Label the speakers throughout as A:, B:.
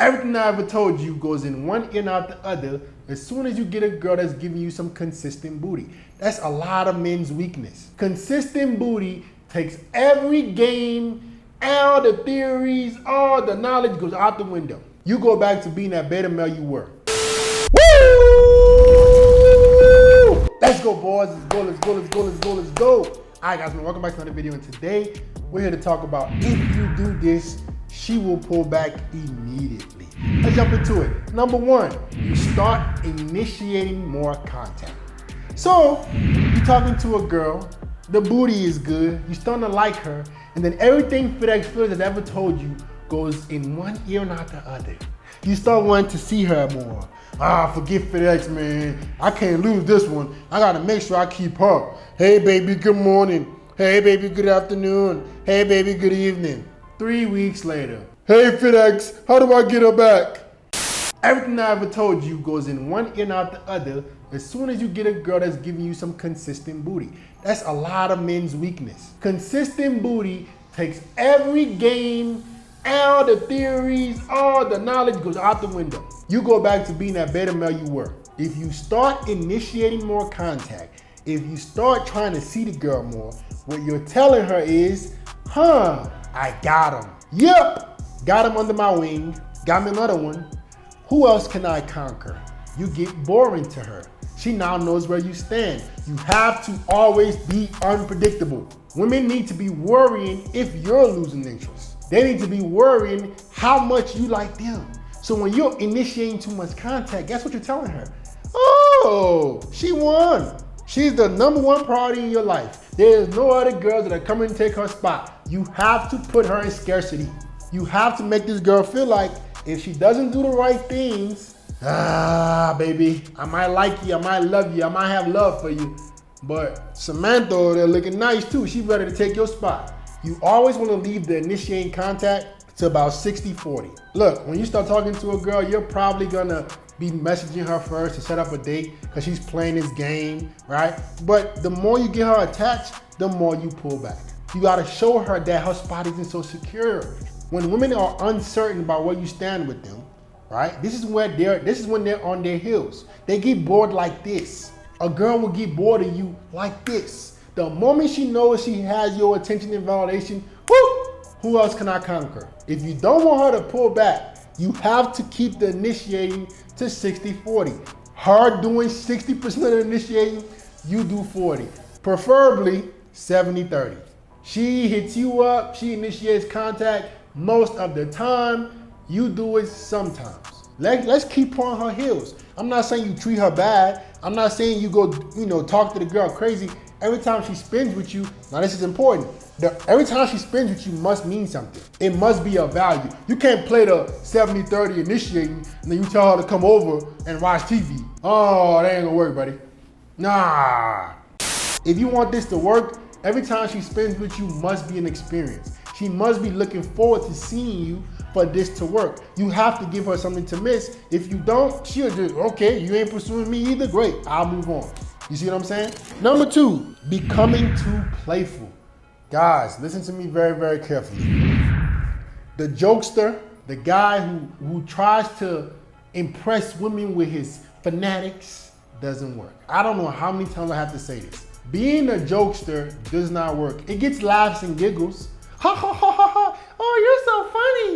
A: Everything I ever told you goes in one ear and out the other as soon as you get a girl that's giving you some consistent booty. That's a lot of men's weakness. Consistent booty takes every game, all the theories, all the knowledge goes out the window. You go back to being that beta male you were. Woo! Let's go, boys. Let's go, let's go, let's go, let's go, let's go. All right, guys, welcome back to another video. And today, we're here to talk about if you do this, she will pull back immediately. Let's jump into it. Number one, you start initiating more contact. So, you're talking to a girl, the booty is good, you're starting to like her, and then everything FedEx has ever told you goes in one ear and out the other. You start wanting to see her more. Forget FedEx, man. I can't lose this one. I gotta make sure I keep her. Hey, baby, good morning. Hey, baby, good afternoon. Hey, baby, good evening. 3 weeks later. Hey, FedEx, how do I get her back? Everything I ever told you goes in one ear and out the other as soon as you get a girl that's giving you some consistent booty. That's a lot of men's weakness. Consistent booty takes every game, all the theories, all the knowledge goes out the window. You go back to being that beta male you were. If you start initiating more contact, if you start trying to see the girl more, what you're telling her is, I got him. Yep, got him under my wing, got me another one. Who else can I conquer? You get boring to her. She now knows where you stand. You have to always be unpredictable. Women need to be worrying if you're losing interest. They need to be worrying how much you like them. So when you're initiating too much contact, guess what you're telling her? Oh, she won. She's the number one priority in your life. There's no other girls that are coming to take her spot. You have to put her in scarcity. You have to make this girl feel like if she doesn't do the right things, baby, I might like you, I might love you, I might have love for you, but Samantha, they're looking nice too. She's ready to take your spot. You always want to leave the initiating contact to about 60-40. Look, when you start talking to a girl, you're probably gonna be messaging her first to set up a date because she's playing this game, right? But the more you get her attached, the more you pull back. You gotta show her that her spot isn't so secure. When women are uncertain about where you stand with them, right? This is when they're on their heels. They get bored like this. A girl will get bored of you like this. The moment she knows she has your attention and validation, who else can I conquer? If you don't want her to pull back, you have to keep the initiating to 60-40. Her doing 60% of the initiating, you do 40. Preferably 70-30. She hits you up, she initiates contact most of the time, you do it sometimes. Let's keep her on her heels. I'm not saying you treat her bad. I'm not saying you go, talk to the girl crazy. Every time she spends with you, now this is important. Every time she spends with you must mean something. It must be of value. You can't play the 70-30 initiating and then you tell her to come over and watch TV. Oh, that ain't gonna work, buddy. Nah. If you want this to work, every time she spends with you must be an experience. She must be looking forward to seeing you for this to work. You have to give her something to miss. If you don't, she'll just, okay, you ain't pursuing me either, great, I'll move on. You see what I'm saying? Number two, becoming too playful. Guys, listen to me very, very carefully. The jokester, the guy who tries to impress women with his fanatics doesn't work. I don't know how many times I have to say this. Being a jokester does not work. It gets laughs and giggles. Ha ha ha ha ha, oh, you're so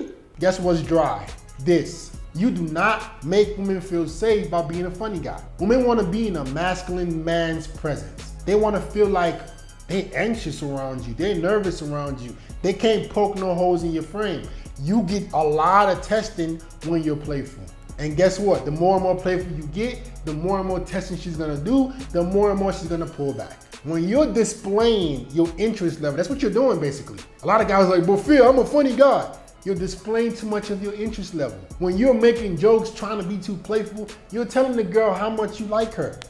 A: funny. Guess what's dry? This. You do not make women feel safe by being a funny guy. Women want to be in a masculine man's presence. They want to feel like they're anxious around you. They're nervous around you. They can't poke no holes in your frame. You get a lot of testing when you're playful. And guess what? The more and more playful you get, the more and more testing she's gonna do, the more and more she's gonna pull back. When you're displaying your interest level, that's what you're doing basically. A lot of guys are like, but Phil, I'm a funny guy. You're displaying too much of your interest level. When you're making jokes, trying to be too playful, you're telling the girl how much you like her.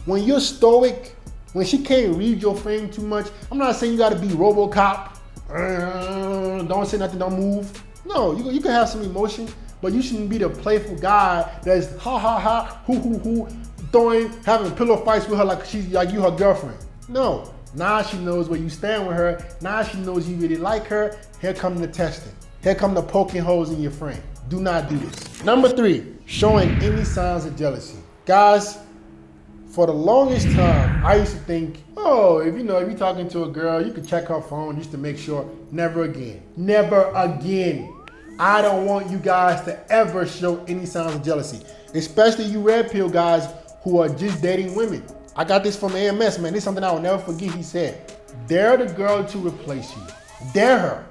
A: When you're stoic, when she can't read your frame too much, I'm not saying you gotta be RoboCop. Don't say nothing, don't move. No, you can have some emotion, but you shouldn't be the playful guy that's ha ha ha, hoo hoo hoo, having pillow fights with her like she's like you her girlfriend. No, now she knows where you stand with her. Now she knows you really like her. Here come the testing. Here come the poking holes in your frame. Do not do this. Number 3, showing any signs of jealousy. Guys, for the longest time, I used to think, oh, if you're talking to a girl, you can check her phone just to make sure. Never again. Never again. I don't want you guys to ever show any signs of jealousy, especially you red pill guys who are just dating women. I got this from AMS, man. This is something I will never forget. He said, dare the girl to replace you. Dare her.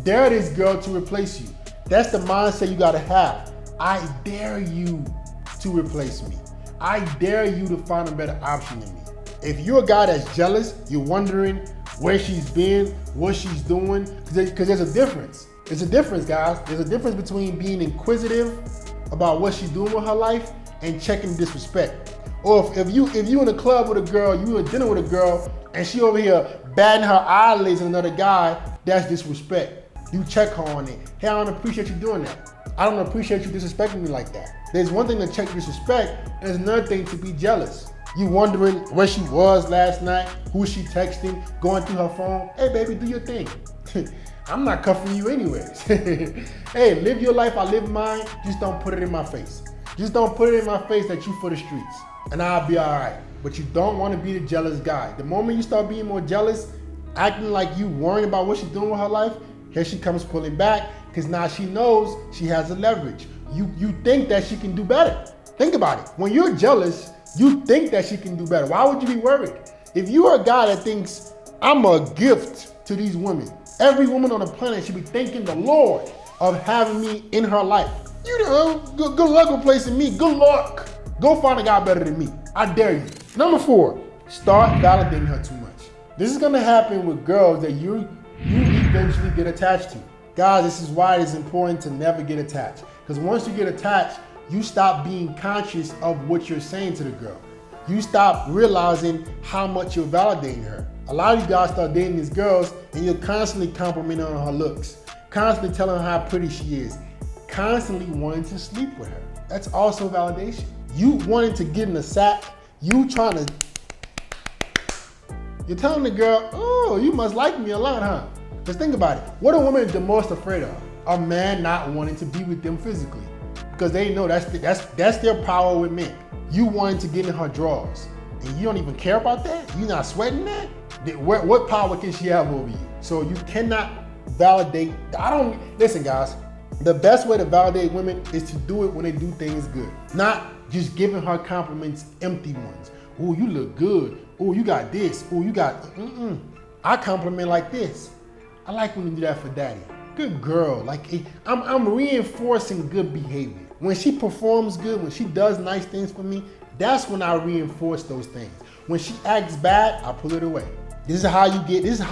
A: Dare this girl to replace you. That's the mindset you gotta have. I dare you to replace me. I dare you to find a better option than me. If you're a guy that's jealous, you're wondering where she's been, what she's doing, because there's a difference. There's a difference, guys. There's a difference between being inquisitive about what she's doing with her life and checking disrespect. Or if you in a club with a girl, you in a dinner with a girl, and she over here batting her eyelids at another guy, that's disrespect. You check her on it. Hey, I don't appreciate you doing that. I don't appreciate you disrespecting me like that. There's one thing to check disrespect, and there's another thing to be jealous. You wondering where she was last night, who she texting, going through her phone. Hey, baby, do your thing. I'm not cuffing you anyways. Hey, live your life, I live mine. Just don't put it in my face. Just don't put it in my face that you for the streets, and I'll be all right. But you don't want to be the jealous guy. The moment you start being more jealous, acting like you worrying about what she's doing with her life, here she comes pulling back, because now she knows she has a leverage. You think that she can do better. Think about it. When you're jealous, you think that she can do better. Why would you be worried? If you are a guy that thinks, I'm a gift to these women, every woman on the planet should be thanking the Lord of having me in her life. You know, good luck replacing me. Good luck. Go find a guy better than me. I dare you. Number 4, start validating her too much. This is gonna happen with girls that you eventually get attached to. Guys, this is why it is important to never get attached. Because once you get attached, you stop being conscious of what you're saying to the girl. You stop realizing how much you're validating her. A lot of you guys start dating these girls and you're constantly complimenting on her looks, constantly telling her how pretty she is, constantly wanting to sleep with her. That's also validation. You wanting to get in the sack, you're telling the girl, oh, you must like me a lot, huh? Just think about it. What are women the most afraid of? A man not wanting to be with them physically. Because they know that's their power with men. You wanting to get in her drawers. And you don't even care about that? You're not sweating that? What power can she have over you? So you cannot validate. Listen guys, the best way to validate women is to do it when they do things good. Not just giving her compliments, empty ones. Oh, you look good. Oh, you got this. Oh, you got, I compliment like this. I like when you do that for daddy. Good girl. Like, I'm reinforcing good behavior. When she performs good, when she does nice things for me, that's when I reinforce those things. When she acts bad, I pull it away. This is how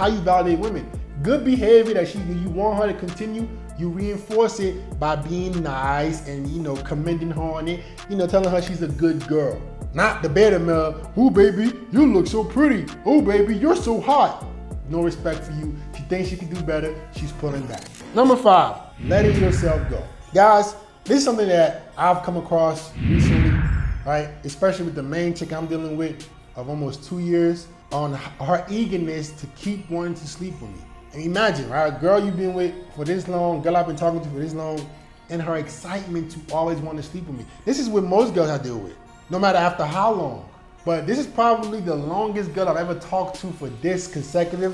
A: you validate women. Good behavior that you want her to continue, you reinforce it by being nice and, commending her on it, telling her she's a good girl. Not the beta male, oh baby, you look so pretty. Oh baby, you're so hot. No respect for you. She thinks she can do better, she's pulling back. Number 5, letting yourself go. Guys, this is something that I've come across recently, right? Especially with the main chick I'm dealing with of almost 2 years, on her eagerness to keep wanting to sleep with me. And imagine, right, a girl you've been with for this long, girl I've been talking to for this long, and her excitement to always want to sleep with me. This is what most girls I deal with, no matter after how long. But this is probably the longest girl I've ever talked to for this consecutive,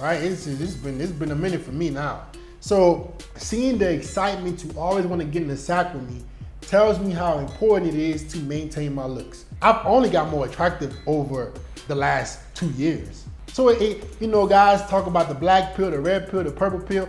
A: right? It's been a minute for me now. So seeing the excitement to always want to get in the sack with me tells me how important it is to maintain my looks. I've only got more attractive over the last 2 years. So guys talk about the black pill, the red pill, the purple pill.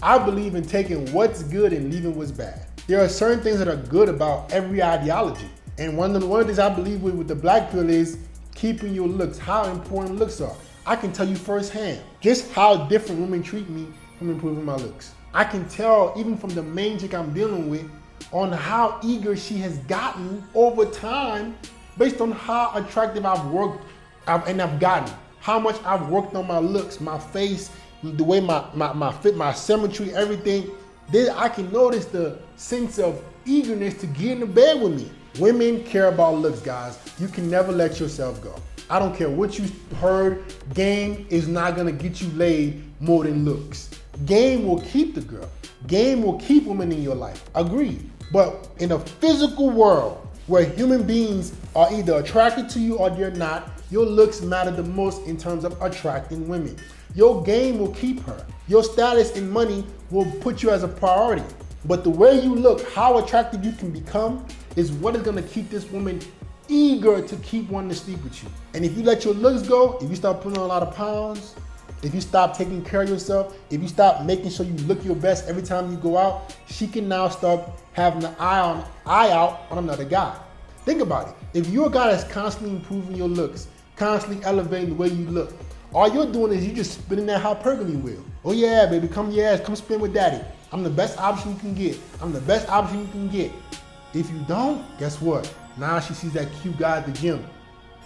A: I believe in taking what's good and leaving what's bad. There are certain things that are good about every ideology. And one of the things I believe with the black pill is keeping your looks, how important looks are. I can tell you firsthand just how different women treat me from improving my looks. I can tell even from the main chick I'm dealing with on how eager she has gotten over time based on how attractive I've worked and I've gotten. How much I've worked on my looks, my face, the way my fit, my symmetry, everything. Then I can notice the sense of eagerness to get in the bed with me. Women care about looks, guys. You can never let yourself go. I don't care what you heard, game is not gonna get you laid more than looks. Game will keep the girl. Game will keep women in your life. Agreed. But in a physical world where human beings are either attracted to you or they're not, your looks matter the most in terms of attracting women. Your game will keep her. Your status and money will put you as a priority. But the way you look, how attractive you can become, is what is gonna keep this woman eager to keep wanting to sleep with you. And if you let your looks go, if you start putting on a lot of pounds, if you stop taking care of yourself, if you stop making sure you look your best every time you go out, she can now start having an eye out on another guy. Think about it. If you're a guy that's constantly improving your looks, constantly elevating the way you look, all you're doing is you just spinning that hypergamy wheel. Oh yeah, baby, come spin with daddy. I'm the best option you can get. I'm the best option you can get. If you don't, guess what? Now she sees that cute guy at the gym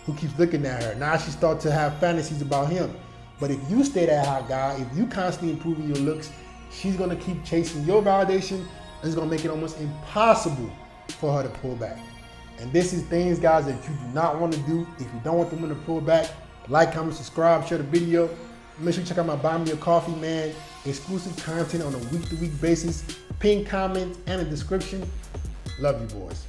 A: who keeps looking at her. Now she starts to have fantasies about him. But if you stay that hot guy, if you constantly improving your looks, she's gonna keep chasing your validation, and it's gonna make it almost impossible for her to pull back. And this is things, guys, that you do not want to do. If you don't want the woman to pull back, like, comment, subscribe, share the video. Make sure you check out my Buy Me a Coffee, man. Exclusive content on a week-to-week basis. Pin comment and a description. Love you, boys.